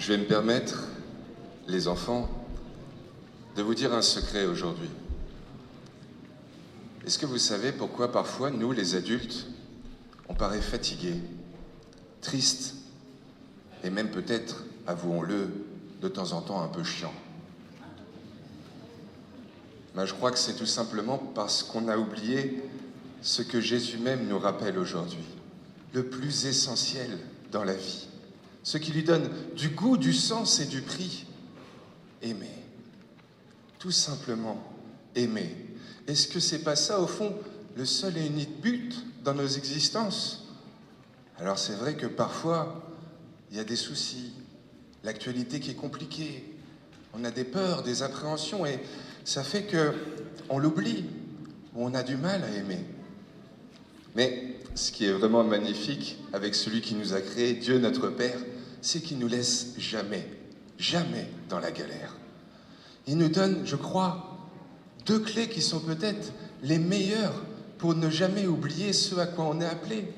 Je vais me permettre, les enfants, de vous dire un secret aujourd'hui. Est-ce que vous savez pourquoi parfois, nous, les adultes, on paraît fatigués, tristes, et même peut-être, avouons-le, de temps en temps un peu chiant? Ben, je crois que c'est tout simplement parce qu'on a oublié ce que Jésus même nous rappelle aujourd'hui, le plus essentiel dans la vie, ce qui lui donne du goût, du sens et du prix. Aimer. Tout simplement aimer. Est-ce que c'est pas ça, au fond, le seul et unique but dans nos existences? Alors c'est vrai que parfois, il y a des soucis, l'actualité qui est compliquée, on a des peurs, des appréhensions, et ça fait qu'on l'oublie, ou on a du mal à aimer. Mais ce qui est vraiment magnifique avec celui qui nous a créés, Dieu notre Père, c'est qu'il ne nous laisse jamais, jamais dans la galère. Il nous donne, je crois, deux clés qui sont peut-être les meilleures pour ne jamais oublier ce à quoi on est appelé.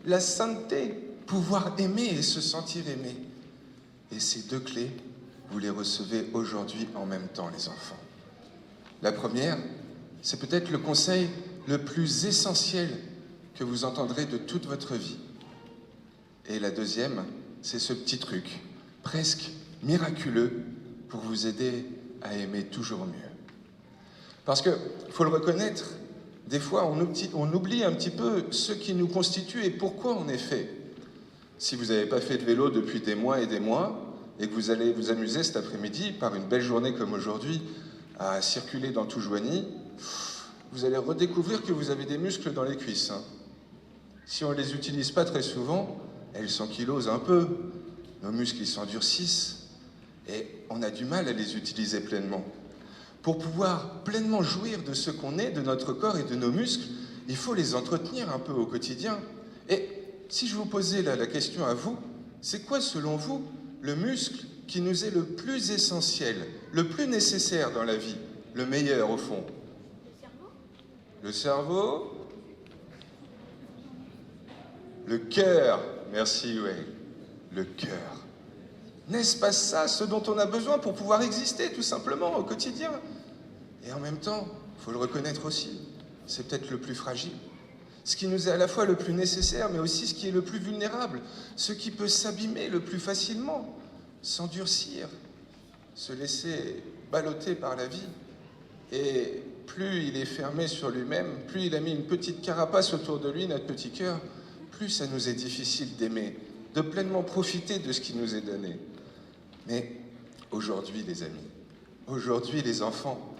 La sainteté, pouvoir aimer et se sentir aimé. Et ces deux clés, vous les recevez aujourd'hui en même temps, les enfants. La première, c'est peut-être le conseil le plus essentiel que vous entendrez de toute votre vie. Et la deuxième, c'est ce petit truc, presque miraculeux, pour vous aider à aimer toujours mieux. Parce que, faut le reconnaître, des fois on oublie un petit peu ce qui nous constitue et pourquoi on est fait. Si vous n'avez pas fait de vélo depuis des mois et que vous allez vous amuser cet après-midi par une belle journée comme aujourd'hui à circuler dans tout Joigny, vous allez redécouvrir que vous avez des muscles dans les cuisses. Si on ne les utilise pas très souvent, elles s'ankylosent un peu, nos muscles ils s'endurcissent et on a du mal à les utiliser pleinement. Pour pouvoir pleinement jouir de ce qu'on est, de notre corps et de nos muscles, il faut les entretenir un peu au quotidien. Et si je vous posais là la question à vous, c'est quoi selon vous le muscle qui nous est le plus essentiel, le plus nécessaire dans la vie, le meilleur au fond? Le cerveau? Le cœur, merci, oui, le cœur. N'est-ce pas ça ce dont on a besoin pour pouvoir exister tout simplement au quotidien? Et en même temps, il faut le reconnaître aussi, c'est peut-être le plus fragile. Ce qui nous est à la fois le plus nécessaire, mais aussi ce qui est le plus vulnérable, ce qui peut s'abîmer le plus facilement, s'endurcir, se laisser balloter par la vie. Et plus il est fermé sur lui-même, plus il a mis une petite carapace autour de lui, notre petit cœur, plus ça nous est difficile d'aimer, de pleinement profiter de ce qui nous est donné. Mais aujourd'hui, les amis, aujourd'hui, les enfants,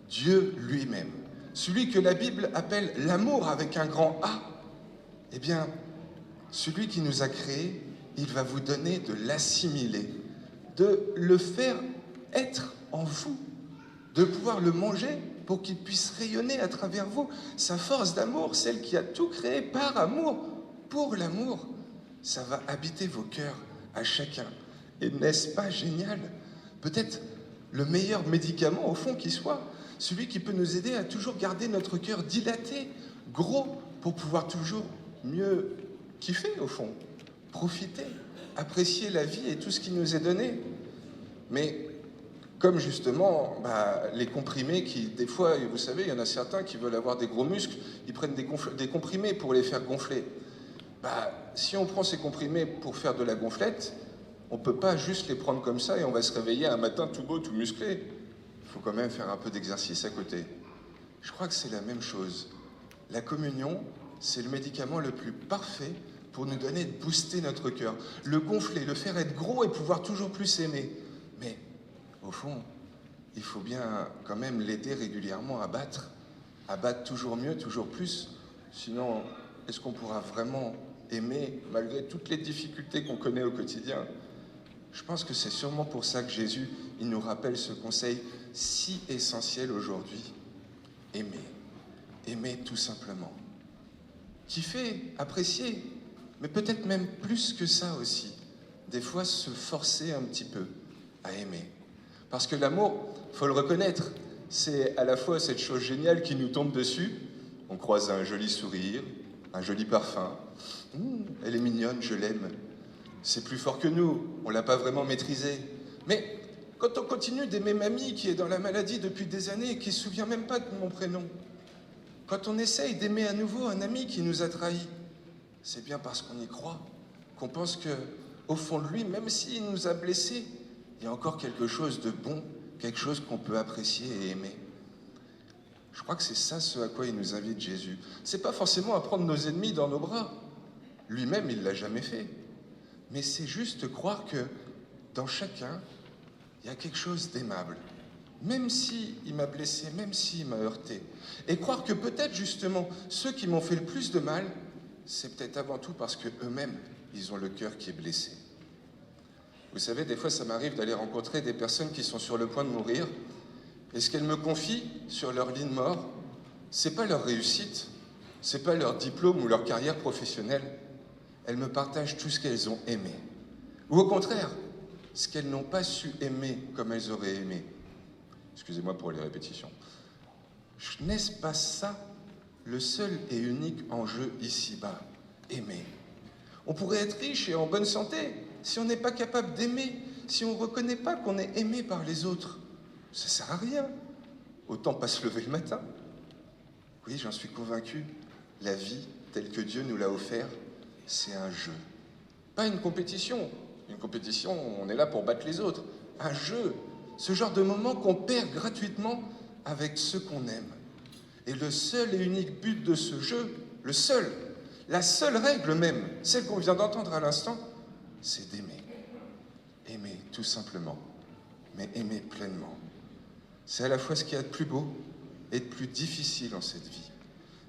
Dieu lui-même, celui que la Bible appelle l'amour avec un grand A, eh bien, celui qui nous a créés, il va vous donner de l'assimiler, de le faire être en vous, de pouvoir le manger pour qu'il puisse rayonner à travers vous. Sa force d'amour, celle qui a tout créé par amour, pour l'amour, ça va habiter vos cœurs à chacun. Et n'est-ce pas génial? Peut-être le meilleur médicament au fond qui soit, celui qui peut nous aider à toujours garder notre cœur dilaté, gros, pour pouvoir toujours mieux kiffer au fond, profiter, apprécier la vie et tout ce qui nous est donné. Mais comme justement les comprimés qui, des fois, vous savez, il y en a certains qui veulent avoir des gros muscles, ils prennent des comprimés pour les faire gonfler. Si on prend ces comprimés pour faire de la gonflette, on ne peut pas juste les prendre comme ça et on va se réveiller un matin tout beau, tout musclé. Il faut quand même faire un peu d'exercice à côté. Je crois que c'est la même chose. La communion, c'est le médicament le plus parfait pour nous donner de booster notre cœur, le gonfler, le faire être gros et pouvoir toujours plus aimer. Mais au fond, il faut bien quand même l'aider régulièrement à battre toujours mieux, toujours plus. Sinon, est-ce qu'on pourra vraiment aimer malgré toutes les difficultés qu'on connaît au quotidien? Je pense que c'est sûrement pour ça que Jésus, il nous rappelle ce conseil si essentiel aujourd'hui. Aimer. Aimer tout simplement. Kiffer, apprécier, mais peut-être même plus que ça aussi. Des fois, se forcer un petit peu à aimer. Parce que l'amour, il faut le reconnaître, c'est à la fois cette chose géniale qui nous tombe dessus. On croise un joli sourire, un joli parfum. Elle est mignonne, je l'aime. c'est plus fort que nous, on ne l'a pas vraiment maîtrisé. Mais quand on continue d'aimer mamie qui est dans la maladie depuis des années et qui ne se souvient même pas de mon prénom, quand on essaye d'aimer à nouveau un ami qui nous a trahis, c'est bien parce qu'on y croit, qu'on pense que, au fond de lui, même s'il nous a blessés, il y a encore quelque chose de bon, quelque chose qu'on peut apprécier et aimer. Je crois que c'est ça ce à quoi il nous invite Jésus. C'est pas forcément à prendre nos ennemis dans nos bras. Lui-même, il ne l'a jamais fait. Mais c'est juste croire que dans chacun, il y a quelque chose d'aimable. Même s'il m'a blessé, même s'il m'a heurté. Et croire que peut-être justement, ceux qui m'ont fait le plus de mal, c'est peut-être avant tout parce qu'eux-mêmes, ils ont le cœur qui est blessé. Vous savez, des fois, ça m'arrive d'aller rencontrer des personnes qui sont sur le point de mourir, et ce qu'elles me confient sur leur lit de mort, c'est pas leur réussite, c'est pas leur diplôme ou leur carrière professionnelle. Elles me partagent tout ce qu'elles ont aimé. Ou au contraire, ce qu'elles n'ont pas su aimer comme elles auraient aimé. Excusez-moi pour les répétitions. N'est-ce pas ça le seul et unique enjeu ici-bas? Aimer. On pourrait être riche et en bonne santé si on n'est pas capable d'aimer, si on ne reconnaît pas qu'on est aimé par les autres. Ça ne sert à rien. Autant pas se lever le matin. Oui, j'en suis convaincu. La vie, telle que Dieu nous l'a offert, c'est un jeu. Pas une compétition. Une compétition, on est là pour battre les autres. Un jeu. Ce genre de moment qu'on perd gratuitement avec ceux qu'on aime. Et le seul et unique but de ce jeu, la seule règle même, celle qu'on vient d'entendre à l'instant, c'est d'aimer. Aimer, tout simplement. Mais aimer pleinement. C'est à la fois ce qu'il y a de plus beau et de plus difficile en cette vie.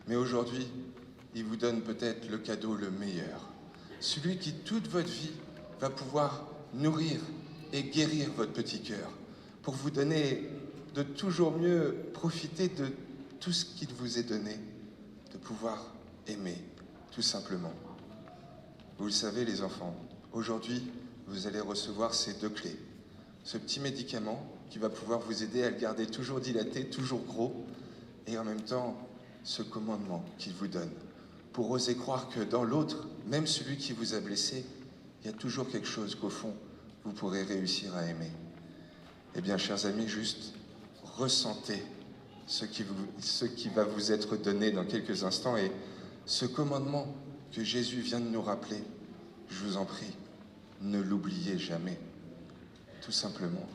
Mais aujourd'hui, il vous donne peut-être le cadeau le meilleur. Celui qui, toute votre vie, va pouvoir nourrir et guérir votre petit cœur, pour vous donner de toujours mieux profiter de tout ce qu'il vous est donné, de pouvoir aimer, tout simplement. Vous le savez, les enfants, aujourd'hui, vous allez recevoir ces 2 clés. Ce petit médicament qui va pouvoir vous aider à le garder toujours dilaté, toujours gros, et en même temps, ce commandement qu'il vous donne, pour oser croire que dans l'autre, même celui qui vous a blessé, il y a toujours quelque chose qu'au fond, vous pourrez réussir à aimer. Eh bien, chers amis, juste ressentez ce qui va vous être donné dans quelques instants et ce commandement que Jésus vient de nous rappeler, je vous en prie, ne l'oubliez jamais, tout simplement.